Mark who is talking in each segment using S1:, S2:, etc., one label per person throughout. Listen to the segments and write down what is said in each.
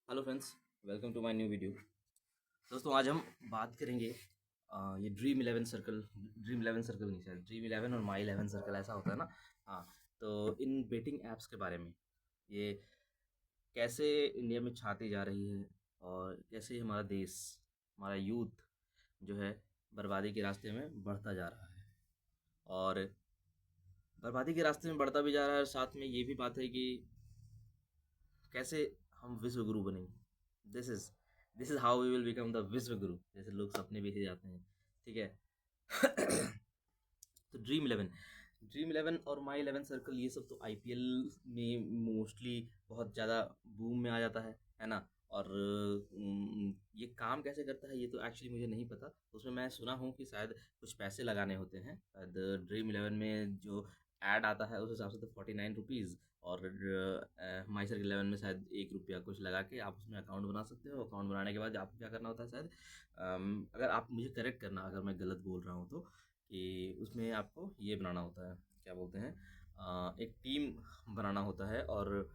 S1: Hello friends, welcome to my new video. दोस्तों, आज हम बात करेंगे ये ड्रीम 11 सर्कल नहीं, शायद ड्रीम 11 और माई 11 सर्कल ऐसा होता है ना। हाँ, तो इन बेटिंग ऐप्स के बारे में, ये कैसे इंडिया में छाती जा रही है और कैसे हमारा देश, हमारा यूथ जो है बर्बादी के रास्ते में बढ़ता जा रहा है। और बर्बादी के रास्ते में बढ़ता भी जा रहा है, और साथ में ये भी बात है कि कैसे हम विश्व गुरु बनेंगे। This is this is how we will become the विश्व गुरु, जैसे लोग सपने भी जाते हैं। ठीक है। तो ड्रीम 11 और माई 11 सर्कल, ये सब तो आईपीएल में मोस्टली बहुत ज़्यादा बूम में आ जाता है ना। और ये काम कैसे करता है ये तो एक्चुअली मुझे नहीं पता। तो उसमें मैं सुना हूँ कि शायद कुछ पैसे लगाने होते हैं, शायद ड्रीम 11 में जो ऐड आता है उस हिसाब से तो 49 रुपीज़, और माई 11 में शायद 1 रुपया कुछ लगा के आप उसमें अकाउंट बना सकते हो। अकाउंट बनाने के बाद आपको क्या करना होता है, शायद अगर आप मुझे करेक्ट करना अगर मैं गलत बोल रहा हूँ तो, कि उसमें आपको ये बनाना होता है, क्या बोलते हैं, एक टीम बनाना होता है। और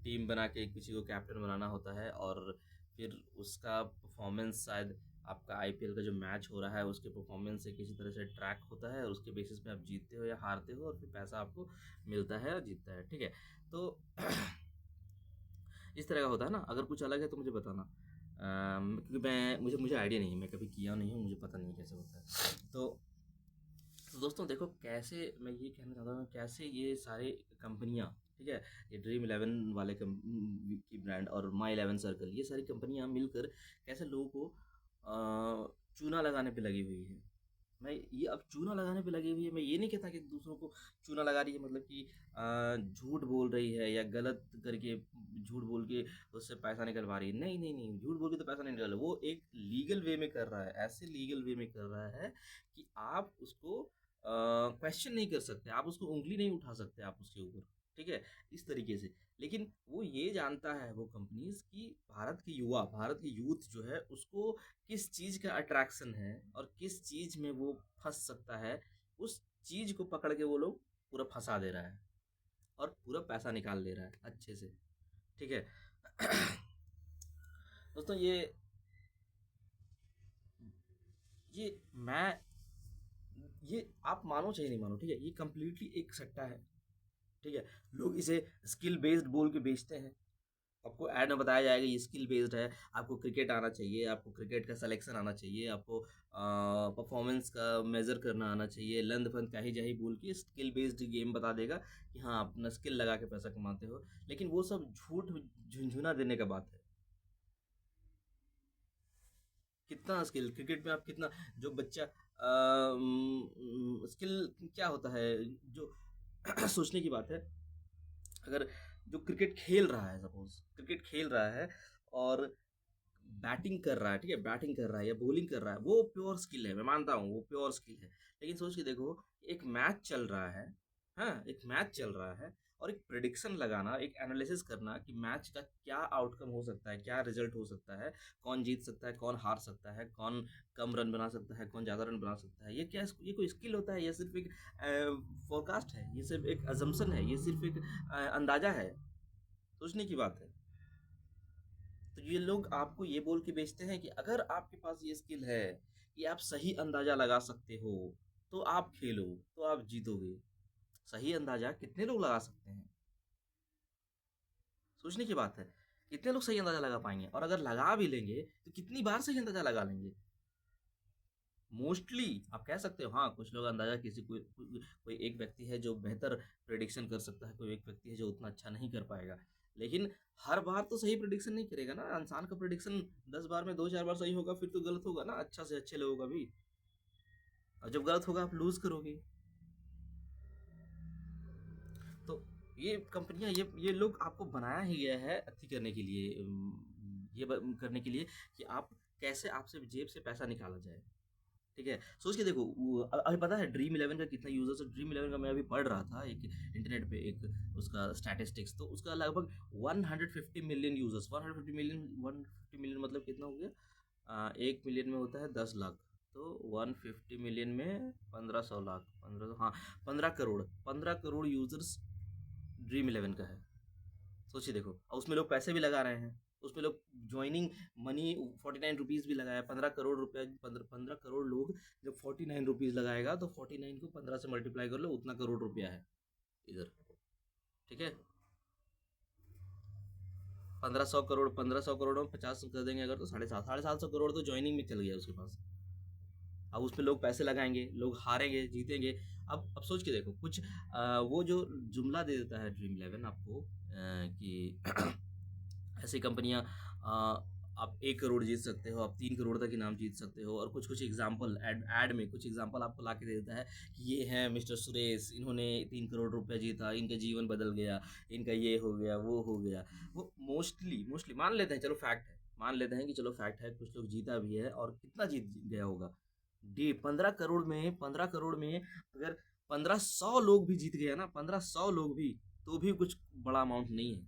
S1: टीम बना के किसी को कैप्टन बनाना होता है, और फिर उसका परफॉर्मेंस शायद आपका आईपीएल का जो मैच हो रहा है उसके परफॉर्मेंस से किसी तरह से ट्रैक होता है, और उसके बेसिस पे आप जीतते हो या हारते हो, और फिर पैसा आपको मिलता है और जीतता है। ठीक है। तो इस तरह का होता है ना। अगर कुछ अलग है तो मुझे बताना, क्योंकि मैं मुझे मुझे आइडिया नहीं है, मैं कभी किया नहीं हूँ, मुझे पता नहीं है कैसे होता है। तो दोस्तों देखो, कैसे मैं ये कहना चाहता हूँ, कैसे ये सारे कंपनियाँ, ठीक है, ये ड्रीम 11 वाले की ब्रांड और माई 11 सर्कल, ये सारी कंपनियाँ मिलकर कैसे लोगों को चूना लगाने पे लगी हुई है। मैं ये अब चूना लगाने पे लगी हुई है, मैं ये नहीं कहता कि दूसरों को चूना लगा रही है, मतलब कि झूठ बोल रही है या गलत करके झूठ बोल के उससे पैसा निकलवा रही है। नहीं नहीं नहीं, झूठ बोल के तो पैसा नहीं निकल रहा, वो एक लीगल वे में कर रहा है, ऐसे लीगल वे में कर रहा है कि आप उसको क्वेश्चन नहीं कर सकते, आप उसको उंगली नहीं उठा सकते आप उसके ऊपर। ठीक है, इस तरीके से। लेकिन वो ये जानता है, वो कंपनीज, कि भारत के युवा, भारत के यूथ जो है उसको किस चीज़ का अट्रैक्शन है और किस चीज़ में वो फंस सकता है, उस चीज़ को पकड़ के वो लोग पूरा फंसा दे रहा है और पूरा पैसा निकाल ले रहा है अच्छे से। ठीक है। दोस्तों, ये मैं ये आप मानो चाहे नहीं मानो, ठीक है, ये कंप्लीटली एक सट्टा है। ठीक है। लोग इसे स्किल बेस्ड बोल के बेचते हैं। आपको ऐड में बताया जाएगा ये स्किल बेस्ड है, आपको क्रिकेट आना चाहिए, आपको क्रिकेट का सिलेक्शन आना चाहिए, आपको परफॉर्मेंस का मेजर करना आना चाहिए, लंद फंद काही जाही बोल के स्किल बेस्ड गेम बता देगा कि हाँ आप अपना स्किल लगा के पैसा कमाते हो। लेकिन वो सब झूठ, झुंझुना देने का बात है। कितना स्किल क्रिकेट में आप कितना, जो बच्चा स्किल क्या होता है, जो सोचने की बात है। अगर जो क्रिकेट खेल रहा है, सपोज क्रिकेट खेल रहा है और बैटिंग कर रहा है, ठीक है, बैटिंग कर रहा है या बॉलिंग कर रहा है, वो प्योर स्किल है, मैं मानता हूँ वो प्योर स्किल है। लेकिन सोच के देखो, एक मैच चल रहा है, हाँ एक मैच चल रहा है, और एक प्रिडिक्शन लगाना, एक एनालिसिस करना कि मैच का क्या आउटकम हो सकता है, क्या रिजल्ट हो सकता है, कौन जीत सकता है, कौन हार सकता है, कौन कम रन बना सकता है, कौन ज़्यादा रन बना सकता है, ये क्या, ये कोई स्किल होता है? ये सिर्फ एक फोरकास्ट है, ये सिर्फ एक अजम्पशन है, ये सिर्फ एक अंदाजा है, सोचने की बात है। तो ये लोग आपको ये बोल के बेचते हैं कि अगर आपके पास ये स्किल है कि आप सही अंदाजा लगा सकते हो, तो आप खेलो, तो आप जीतोगे। सही अंदाजा कितने लोग लगा सकते हैं, सोचने की बात है। कितने लोग सही अंदाजा लगा पाएंगे, और अगर लगा भी लेंगे तो कितनी बार सही अंदाजा लगा लेंगे। मोस्टली आप कह सकते हो, हाँ कुछ लोग अंदाजा, किसी कोई एक व्यक्ति है जो बेहतर प्रेडिक्शन कर सकता है, कोई एक व्यक्ति है जो उतना अच्छा नहीं कर पाएगा। लेकिन हर बार तो सही प्रेडिक्शन नहीं करेगा ना इंसान का। प्रेडिक्शन 10 बार में 2-4 बार सही होगा, फिर तो गलत होगा ना, अच्छा से अच्छे लोगों का भी। और जब गलत होगा आप लूज करोगे। तो ये कंपनियां, ये लोग आपको बनाया ही गया है अति करने के लिए, करने के लिए कि आप कैसे आपसे जेब से पैसा निकाला जाए। ठीक है, सोच के देखो, अभी पता है ड्रीम 11 का कितना यूजर्स है। ड्रीम 11 का मैं अभी पढ़ रहा था एक इंटरनेट पे, एक उसका स्टैटिस्टिक्स, तो उसका लगभग 150 मिलियन यूजर्स। 150 मिलियन मतलब कितना हो गया, 1 मिलियन में होता है 10 लाख, तो 150 मिलियन में 1500 लाख, 15, हाँ 15 करोड़, 15 करोड़ यूजर्स ड्रीम 11 का है। सोचिए देखो, और उसमें लोग पैसे भी लगा रहे हैं, उसमें लोग ज्वाइनिंग मनी 49 रुपीज़ भी लगाया, 15 करोड़ रुपया, 15 करोड़ लोग जब 49 रुपीज़ लगाएगा तो 49 को 15 से मल्टीप्लाई कर लो, उतना करोड़ रुपया है इधर। ठीक है, 1500 करोड़, 1500 करोड़ में 50 कर देंगे अगर, तो 750 करोड़ तो ज्वाइनिंग में चल गया उसके पास। अब उसमें लोग पैसे लगाएंगे, लोग हारेंगे जीतेंगे। अब सोच के देखो कुछ वो जो जुमला दे देता है ड्रीम इलेवन आपको कि ऐसी कंपनियां आप 1 करोड़ जीत सकते हो, आप 3 करोड़ तक इनाम जीत सकते हो, और कुछ कुछ एग्जाम्पल ऐड में कुछ एग्जाम्पल आपको ला के दे देता है कि ये हैं मिस्टर सुरेश, इन्होंने 3 करोड़ रुपया जीता, इनका जीवन बदल गया, इनका ये हो गया वो हो गया। वो मोस्टली मोस्टली मान लेते हैं, चलो फैक्ट है, मान लेते हैं कि चलो फैक्ट है, कुछ लोग जीता भी है, और कितना जीत गया होगा। 15 करोड़ में, 15 करोड़ में अगर 1500 लोग भी जीत गया ना, 1500 लोग भी, तो भी कुछ बड़ा अमाउंट नहीं है।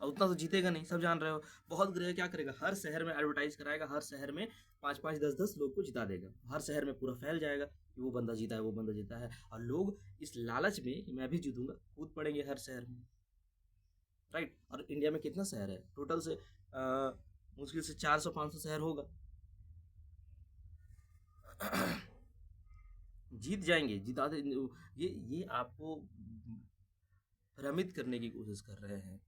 S1: और उतना तो जीतेगा नहीं, सब जान रहे हो। बहुत ग्रेह क्या करेगा, हर शहर में एडवर्टाइज कराएगा, हर शहर में 5 5 10 10 लोग को जिता देगा, हर शहर में पूरा फैल जाएगा कि वो बंदा जीता है, वो बंदा जीता है, और लोग इस लालच में कि मैं भी जीतूंगा कूद पड़ेंगे हर शहर में। राइट। और इंडिया में कितना शहर है टोटल से, मुश्किल से 400 500 शहर होगा। जीत जाएंगे, जिता दे। ये आपको भ्रमित करने की कोशिश कर रहे हैं,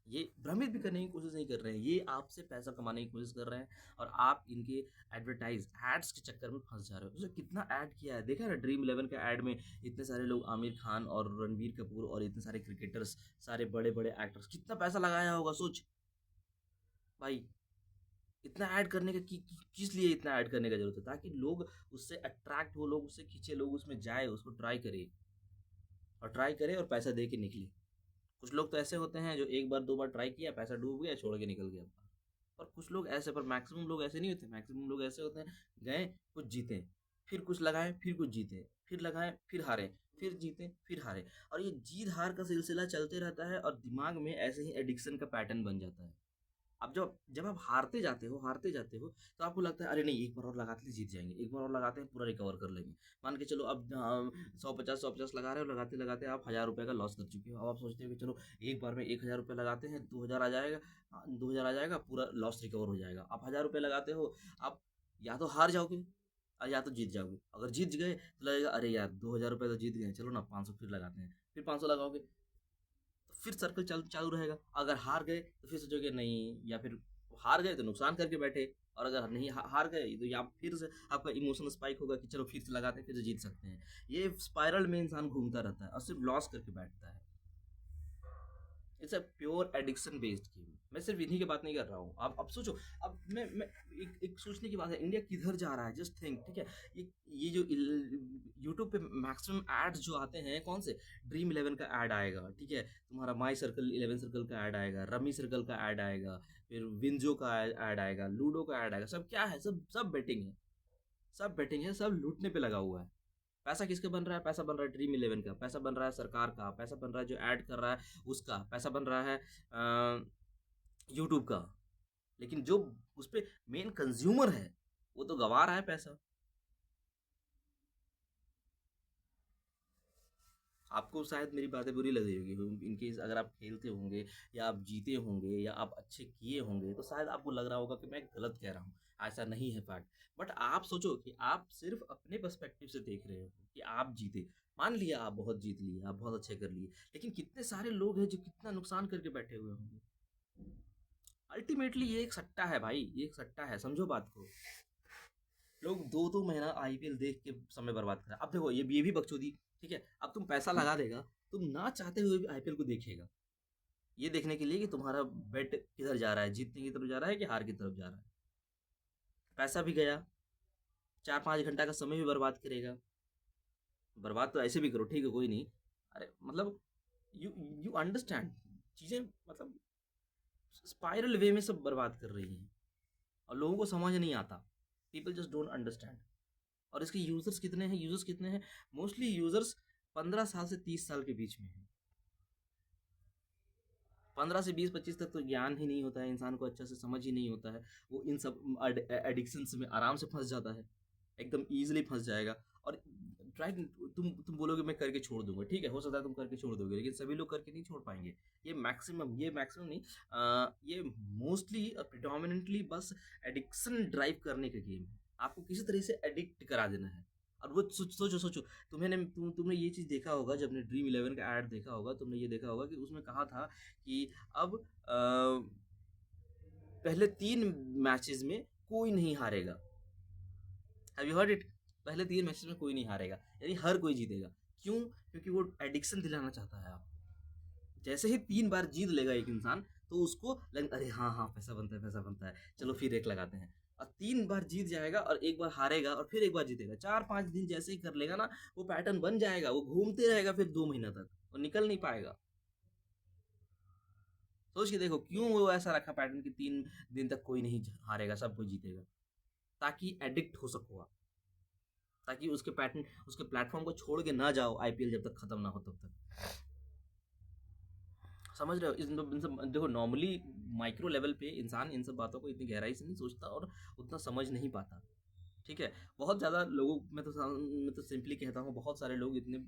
S1: ये भ्रमित भी करने की कोशिश नहीं कर रहे हैं, ये आपसे पैसा कमाने की कोशिश कर रहे हैं, और आप इनके एडवर्टाइज एड्स के चक्कर में फंस जा रहे हो। उसने कितना ऐड किया है, देखा है ना ड्रीम इलेवन के ऐड में, इतने सारे लोग, आमिर खान और रणबीर कपूर और इतने सारे क्रिकेटर्स, सारे बड़े बड़े एक्टर्स, कितना पैसा लगाया होगा सोच भाई। इतना ऐड करने का किस लिए इतना ऐड करने का जरूरत है, ताकि लोग उससे अट्रैक्ट हो, लोग उससे खींचे, लोग उसमें जाए, उसको ट्राई करे, और ट्राई करे और पैसा दे के निकले। कुछ लोग तो ऐसे होते हैं जो एक बार दो बार ट्राई किया, पैसा डूब गया, छोड़ के निकल गया। और कुछ लोग ऐसे, पर मैक्सिमम लोग ऐसे नहीं होते, मैक्सिमम लोग ऐसे होते हैं, गए कुछ जीते, फिर कुछ लगाए, फिर कुछ जीते, फिर लगाए, फिर हारे, फिर जीते, फिर हारे, और ये जीत हार का सिलसिला चलते रहता है, और दिमाग में ऐसे ही एडिक्शन का पैटर्न बन जाता है। अब जब जब आप हारते जाते हो, तो आपको लगता है अरे नहीं, एक बार और लगाते हैं जीत जाएंगे, एक बार और लगाते हैं पूरा रिकवर कर लेंगे। मान के चलो अब 150 लगा रहे हो, लगाते लगाते आप 1000 रुपये का लॉस कर चुके हो। अब आप सोचते हो कि चलो एक बार में 1000 रुपये लगाते हैं, 2000 आ जाएगा, 2000 आ जाएगा, पूरा लॉस रिकवर हो जाएगा। आप 1000 रुपये लगाते हो, आप या तो हार जाओगे और या तो जीत जाओगे। अगर जीत गए तो लगेगा अरे यार 2000 रुपये तो जीत गए, चलो ना 500 फिर लगाते हैं, फिर 500 लगाओगे, तो फिर सर्कल चालू रहेगा। अगर हार गए तो फिर सोचोगे नहीं, या फिर हार गए तो नुकसान करके बैठे, और अगर नहीं हार गए तो या फिर से आपका इमोशनल स्पाइक होगा कि चलो फिर से लगाते हैं, फिर से जीत सकते हैं। ये स्पाइरल में इंसान घूमता रहता है और सिर्फ लॉस करके बैठता है। It's a pure addiction based game. मैं सिर्फ इन्हीं की बात नहीं कर रहा हूँ। अब सोचो, अब मैं एक सोचने की बात है, इंडिया किधर जा रहा है, जस्ट थिंक। ठीक है, ये जो यूट्यूब पे मैक्सिमम एड्स जो आते हैं, कौन से, ड्रीम इलेवन का ऐड आएगा, ठीक है, तुम्हारा माई सर्कल 11 सर्कल का ऐड आएगा, रमी सर्कल का ऐड आएगा, फिर विंजो का ऐड आएगा, लूडो का ऐड आएगा। सब क्या है, सब सब बेटिंग है, सब बेटिंग है, सब लूटने पे लगा हुआ है। पैसा किसका बन रहा है, पैसा बन रहा है ड्रीम इलेवन का, पैसा बन रहा है सरकार का, पैसा बन रहा है जो ऐड कर रहा है उसका, पैसा बन रहा है यूट्यूब का। लेकिन जो उस पे मेन कंज्यूमर है, वो तो गवा रहा है पैसा। आपको शायद मेरी बातें बुरी लग रही होगी, इनकेस अगर आप खेलते होंगे, या आप जीते होंगे, या आप अच्छे किए होंगे, तो शायद आपको लग रहा होगा कि मैं गलत कह रहा हूँ। ऐसा नहीं है फैक्ट। बट आप सोचो कि आप सिर्फ अपने पर्सपेक्टिव से देख रहे हो कि आप जीते, मान लिया आप बहुत जीत लिए, आप बहुत अच्छे कर लिए, लेकिन कितने सारे लोग हैं जो कितना नुकसान करके बैठे हुए होंगे। अल्टीमेटली ये एक सट्टा है भाई, ये एक सट्टा है, समझो बात को। लोग दो दो महीना आईपीएल देख के समय बर्बाद कर, अब देखो ये भी बकचोदी। ठीक है, अब तुम पैसा लगा देगा, तुम ना चाहते हुए भी आईपीएल को देखेगा, ये देखने के लिए कि तुम्हारा बेट किधर जा रहा है, जीतने की तरफ जा रहा है कि हार की तरफ जा रहा है। पैसा भी गया, 4 5 घंटा का समय भी बर्बाद करेगा। बर्बाद तो ऐसे भी करो, ठीक है, कोई नहीं। अरे मतलब, यू यू अंडरस्टैंड चीजें, मतलब स्पाइरल वे में सब बर्बाद कर रही हैं, और लोगों को समझ नहीं आता। People just don't understand. और इसके यूजर्स कितने हैं, मोस्टली यूजर्स 15 साल से 30 साल के बीच में है। 15 से 20 25 तक तो ज्ञान ही नहीं होता है, इंसान को अच्छा से समझ ही नहीं होता है, वो इन सब एडिक्शन में आराम से फंस जाता है। एकदम ईजिली फंस जाएगा। और ट्राई, तुम बोलोगे मैं करके छोड़ दूंगा, ठीक है, हो सकता है तुम करके छोड़ दोगे, लेकिन सभी लोग करके नहीं छोड़ पाएंगे। ये मैक्सिमम नहीं, ये मोस्टली और प्रिडोमिनेंटली बस एडिक्शन ड्राइव करने का गेम है। आपको किसी तरह से एडिक्ट करा देना है। और वो सोचो, तुमने ये चीज़ देखा होगा, जब ने ड्रीम इलेवन का ऐड देखा होगा, तुमने ये देखा होगा कि उसमें कहा था कि अब पहले 3 मैचेस में कोई नहीं हारेगा। Have you heard it? पहले 3 मैचेस में कोई नहीं हारेगा, यानी हर कोई जीतेगा। क्यों? क्योंकि वो एडिक्शन दिलाना चाहता है आपको। जैसे ही 3 बार जीत लेगा एक इंसान, तो उसको लग, अरे हाँ हाँ, पैसा बनता है, पैसा बनता है, चलो फिर एक लगाते हैं। और 3 बार जीत जाएगा और एक बार हारेगा और फिर एक बार जीतेगा, 4-5 दिन जैसे ही कर लेगा ना, वो पैटर्न बन जाएगा, वो घूमते रहेगा फिर 2 महीना तक, वो निकल नहीं पाएगा। सोच के देखो क्यों वो ऐसा रखा पैटर्न कि 3 दिन तक कोई नहीं हारेगा, सब कोई जीतेगा, ताकि एडिक्ट हो सको आप, ताकि उसके पैटर्न, उसके प्लेटफॉर्म को छोड़ के ना जाओ आईपीएल जब तक खत्म ना हो तब तक। समझ रहे हो? इन सब देखो, नॉर्मली माइक्रो लेवल पे इंसान इन सब बातों को इतनी गहराई से नहीं सोचता और उतना समझ नहीं पाता, ठीक है। बहुत ज़्यादा लोगों, मैं तो सिंपली कहता हूँ, बहुत सारे लोग इतने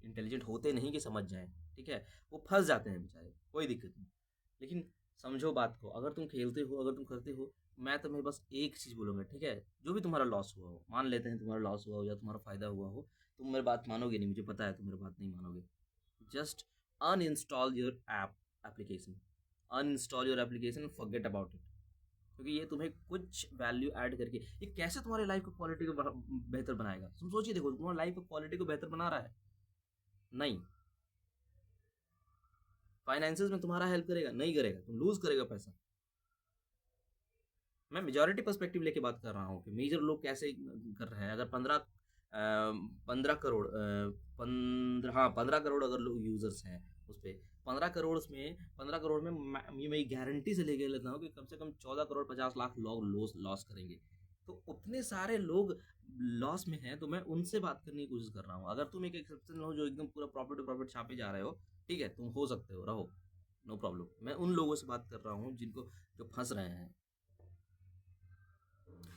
S1: इंटेलिजेंट होते नहीं कि समझ जाएं, ठीक है। वो फंस जाते हैं बेचारे, कोई दिक्कत नहीं। लेकिन समझो बात को, अगर तुम खेलते हो, अगर तुम करते हो, मैं तुम्हें बस एक चीज़ बोलूँगा, ठीक है। जो भी तुम्हारा लॉस हुआ हो, मान लेते हैं तुम्हारा लॉस हुआ हो या तुम्हारा फ़ायदा हुआ हो, तुम मेरी बात मानोगे नहीं, मुझे पता है तुम मेरी बात नहीं मानोगे। Just uninstall your application, uninstall your application, forget about it. क्योंकि ये तुम्हें कुछ वैल्यू ऐड करके, ये कैसे तुम्हारे लाइफ को क्वालिटी को बेहतर बनाएगा? तुम सोचिए, देखो, तुम्हारी लाइफ को क्वालिटी को बेहतर बना रहा है? नहीं। फाइनेंसिस में तुम्हारा हेल्प करेगा? नहीं करेगा, तुम लूज करेगा पैसा। मैं मेजॉरिटी पर्सपेक्टिव लेके बात कर रहा हूँ कि मेजर लोग कैसे कर रहे हैं। अगर 15 करोड़, 15 करोड़ अगर लोग यूजर्स हैं उस पर, 15 करोड़ में मैं गारंटी से लेके लेता हूँ कि कम से कम 14 करोड़ 50 लाख लोग लॉस करेंगे। तो उतने सारे लोग लॉस में हैं, तो मैं उनसे बात करने की कोशिश कर रहा हूँ। अगर तुम एक एक्सेप्शन हो जो एकदम पूरा प्रॉफिट प्रॉफिट छापे जा रहे हो, ठीक है, तुम हो सकते हो, रहो, नो प्रॉब्लम। मैं उन लोगों से बात कर रहा हूँ जिनको, जो फंस रहे हैं।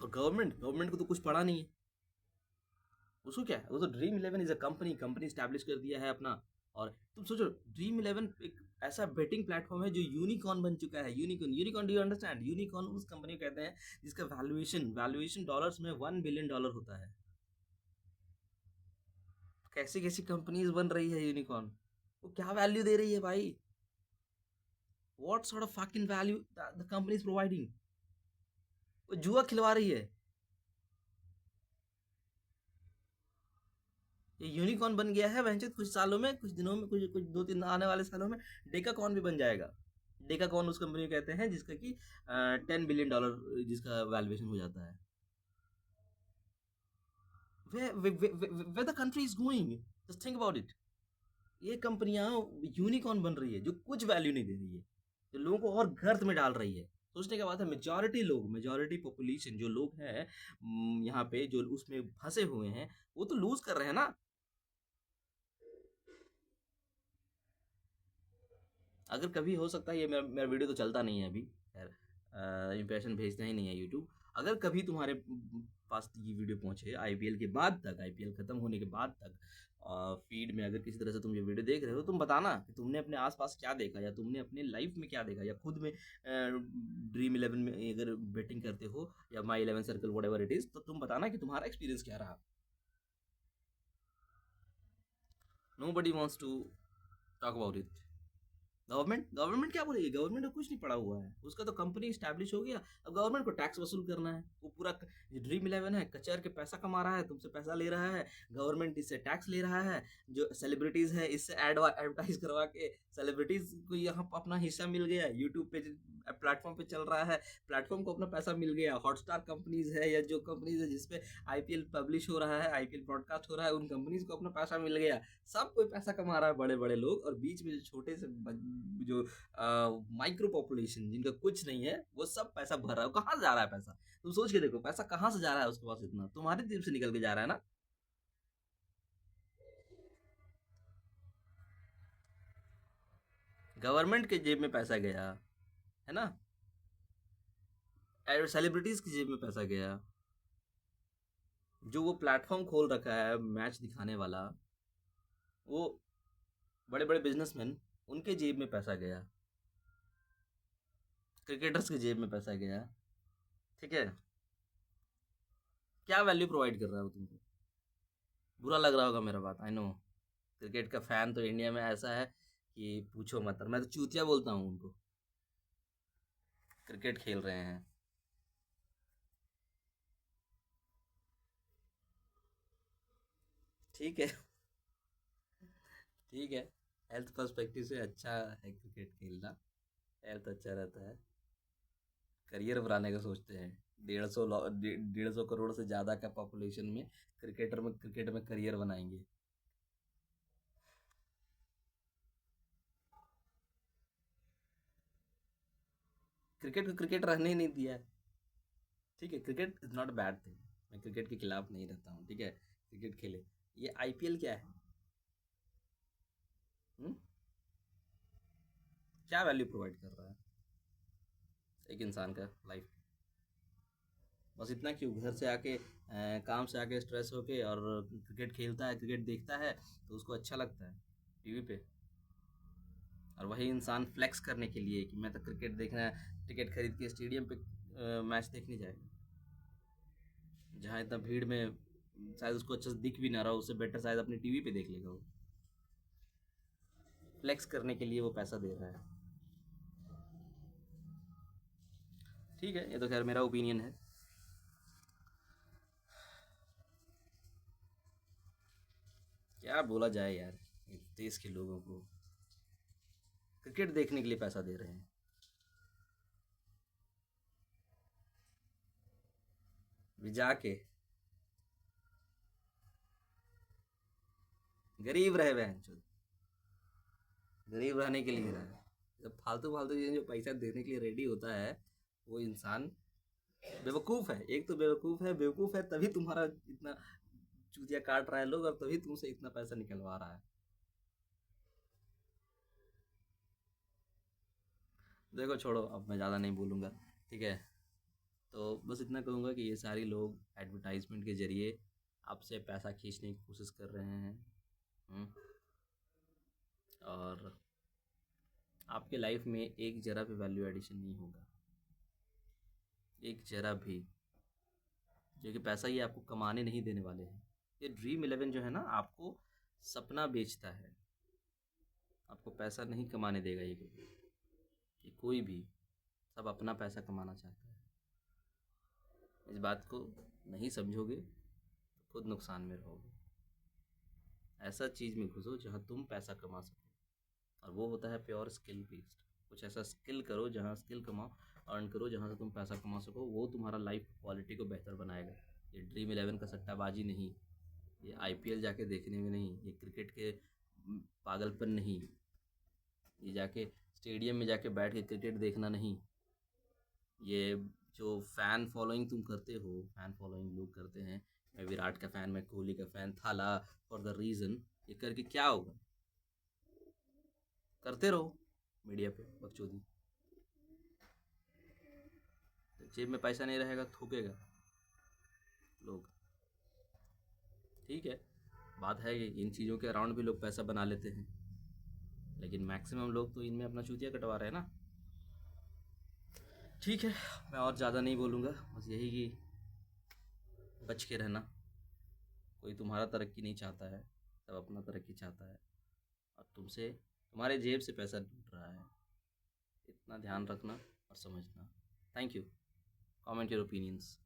S1: और गवर्नमेंट को तो कुछ पड़ा नहीं है। उसको क्या है, वो तो dream eleven is a company, company establish कर दिया है अपना। और तुम सोचो, ड्रीम इलेवन एक ऐसा बेटिंग प्लेटफॉर्म है जो यूनिकॉर्न बन चुका है। Unicorn, do you understand? Unicorn उस कंपनी को कहते हैं जिसका वैल्यूएशन डॉलर्स में $1 बिलियन होता है। कैसी कैसी कंपनीज बन रही है यूनिकॉर्न, वो क्या वैल्यू दे रही है भाई? What sort of fucking value the company is providing? वो जुआ खिलवा रही है। ये यूनिकॉर्न बन गया है वैसे, कुछ सालों में, कुछ दिनों में, कुछ कुछ 2-3 आने वाले सालों में डेकाकॉन भी बन जाएगा। डेकाकॉन उस कंपनी को कहते हैं जिसका कि $10 बिलियन जिसका वैल्यूएशन हो जाता है। Way the country is going, just think about it. ये कंपनियां यूनिकॉर्न बन रही है जो कुछ वैल्यू नहीं दे रही है, जो लोगों को और गर्त में डाल रही है। सोचने का बात है, मेजॉरिटी पॉपुलेशन जो लोग हैं, यहाँ पे जो उसमें फंसे हुए हैं, वो तो लूज कर रहे हैं ना। अगर कभी हो सकता है, ये मेरा वीडियो तो चलता नहीं है अभी, खैर इम्प्रेशन भेजता ही नहीं है यूट्यूब। अगर कभी तुम्हारे पास ये वीडियो पहुंचे आईपीएल के बाद तक, आईपीएल खत्म होने के बाद तक, फीड में अगर किसी तरह से तुम ये वीडियो देख रहे हो, तुम बताना कि तुमने अपने आसपास क्या देखा, या तुमने अपने लाइफ में क्या देखा, या खुद में ड्रीम इलेवन में अगर बेटिंग करते हो, या My Eleven Circle, whatever it is, तो तुम बताना कि तुम्हारा एक्सपीरियंस क्या रहा। Nobody wants to talk about it. Government क्या बोलेगी? गवर्नमेंट को कुछ नहीं पड़ा हुआ है, उसका तो कंपनी स्टैब्लिश हो गया। अब गवर्नमेंट को टैक्स वसूल करना है, वो पूरा ड्रीम इलेवन है, कचर के पैसा कमा रहा है, तुमसे पैसा ले रहा है, गवर्नमेंट इससे टैक्स ले रहा है। जो सेलिब्रिटीज है, इससे एडवर्टाइज करवा के सेलिब्रिटीज को यहाँ अपना हिस्सा मिल गया, यूट्यूब पे प्लेटफॉर्म पे चल रहा है, प्लेटफॉर्म को अपना पैसा मिल गया। हॉटस्टार कंपनीज है, या जो कंपनीज है जिसपे आईपीएल पब्लिश हो रहा है, आईपीएल ब्रॉडकास्ट हो रहा है, उन कंपनीज को अपना पैसा मिल गया। सब कोई पैसा कमा रहा है, बड़े बड़े लोग, और बीच में जो छोटे से जो माइक्रो पॉपुलेशन जिनका कुछ नहीं है, वो सब पैसा भर रहा है। कहाँ से जा रहा है पैसा? तुम सोच के देखो, पैसा कहाँ से जा रहा है उसके पास? इतना तुम्हारी जेब से निकल के जा रहा है ना। गवर्नमेंट के जेब में पैसा गया है ना, सेलिब्रिटीज की जेब में पैसा गया। जो वो प्लेटफॉर्म खोल रखा है मैच दिखाने वाला, वो बड़े बड़े बिजनेसमैन, उनके जेब में पैसा गया, क्रिकेटर्स के जेब में पैसा गया। ठीक है, क्या वैल्यू प्रोवाइड कर रहा है वो तुमको? बुरा लग रहा होगा मेरा बात, आई नो। क्रिकेट का फैन तो इंडिया में ऐसा है कि पूछो मत, और मैं तो चूतिया बोलता हूँ उनको। क्रिकेट खेल रहे हैं। ठीक है। ठीक है, हेल्थ पर्सपेक्टिव से अच्छा है क्रिकेट खेलना, हेल्थ अच्छा रहता है। करियर बनाने का सोचते हैं, 150 करोड़ से ज़्यादा का पॉपुलेशन में क्रिकेट में करियर बनाएंगे। क्रिकेट को क्रिकेट रहने ही नहीं दिया है। ठीक है, cricket is not bad thing, मैं क्रिकेट के खिलाफ नहीं रहता हूँ। ठीक है, क्रिकेट खेले। ये आईपीएल क्या है? हुँ? क्या वैल्यू प्रोवाइड कर रहा है एक इंसान का लाइफ? बस इतना क्यों, घर से आके काम से आके स्ट्रेस होके और क्रिकेट खेलता है, क्रिकेट देखता है, तो उसको अच्छा लगता है टीवी पे। और वही इंसान फ्लेक्स करने के लिए कि मैं तो क्रिकेट देखना है, टिकट खरीद के स्टेडियम पे मैच देखने जाएगा, जहाँ इतना भीड़ में शायद उसको अच्छे से दिख भी ना रहा हो, उससे बेटर शायद अपनी टीवी पे देख लेगा वो। फ्लेक्स करने के लिए वो पैसा दे रहा है। ठीक है, ये तो खैर मेरा ओपिनियन है। क्या बोला जाए यार, इस देश के लोगों को क्रिकेट देखने के लिए पैसा दे रहे हैं। भिजा के गरीब रहे बहन, गरीब रहने के लिए रहा है। जब फालतू फालतू चीज़ें जो पैसा देने के लिए रेडी होता है, वो इंसान बेवकूफ़ है। एक तो बेवकूफ़ है तभी तुम्हारा इतना चूतिया काट रहा है लोग, और तभी तुमसे इतना पैसा निकलवा रहा है। देखो छोड़ो, अब मैं ज़्यादा नहीं बोलूँगा। ठीक है, तो बस इतना कहूँगा कि ये सारे लोग एडवर्टाइजमेंट के ज़रिए आपसे पैसा खींचने की कोशिश कर रहे हैं। हुँ, और आपके लाइफ में एक ज़रा भी वैल्यू एडिशन नहीं होगा, एक ज़रा भी। जो कि पैसा ये आपको कमाने नहीं देने वाले हैं। ये ड्रीम इलेवन जो है ना, आपको सपना बेचता है, आपको पैसा नहीं कमाने देगा ये कोई भी। सब अपना पैसा कमाना चाहता है। इस बात को नहीं समझोगे तो खुद नुकसान में रहोगे। ऐसा चीज़ में घुसो जहाँ तुम पैसा कमा सको, और वो होता है प्योर स्किल बेस्ड। कुछ ऐसा स्किल करो जहाँ स्किल कमाओ, अर्न करो जहाँ से तुम पैसा कमा सको, वो तुम्हारा लाइफ क्वालिटी को बेहतर बनाएगा। ये ड्रीम इलेवन का सट्टाबाजी नहीं, ये आईपीएल जाके देखने में नहीं, ये क्रिकेट के पागलपन नहीं, ये जाके स्टेडियम में जाके बैठ के क्रिकेट देखना नहीं, ये जो फैन फॉलोइंग तुम करते हो, फैन फॉलोइंग लोग करते हैं, मैं विराट का फ़ैन, मैं कोहली का फ़ैन, थाला फॉर द रीज़न, ये करके क्या होगा? करते रहो मीडिया पे बकचोदी। जेब में पैसा नहीं रहेगा, थूकेगा लोग। ठीक है, बात है कि इन चीज़ों के अराउंड भी लोग पैसा बना लेते हैं, लेकिन मैक्सिमम लोग तो इनमें अपना चूतिया कटवा रहे हैं ना। ठीक है, मैं और ज़्यादा नहीं बोलूँगा, बस यही कि बच के रहना। कोई तुम्हारा तरक्की नहीं चाहता है, सब अपना तरक्की चाहता है, और तुमसे, तुम्हारे जेब से पैसा लूट रहा है। इतना ध्यान रखना और समझना। Thank you. Comment your opinions.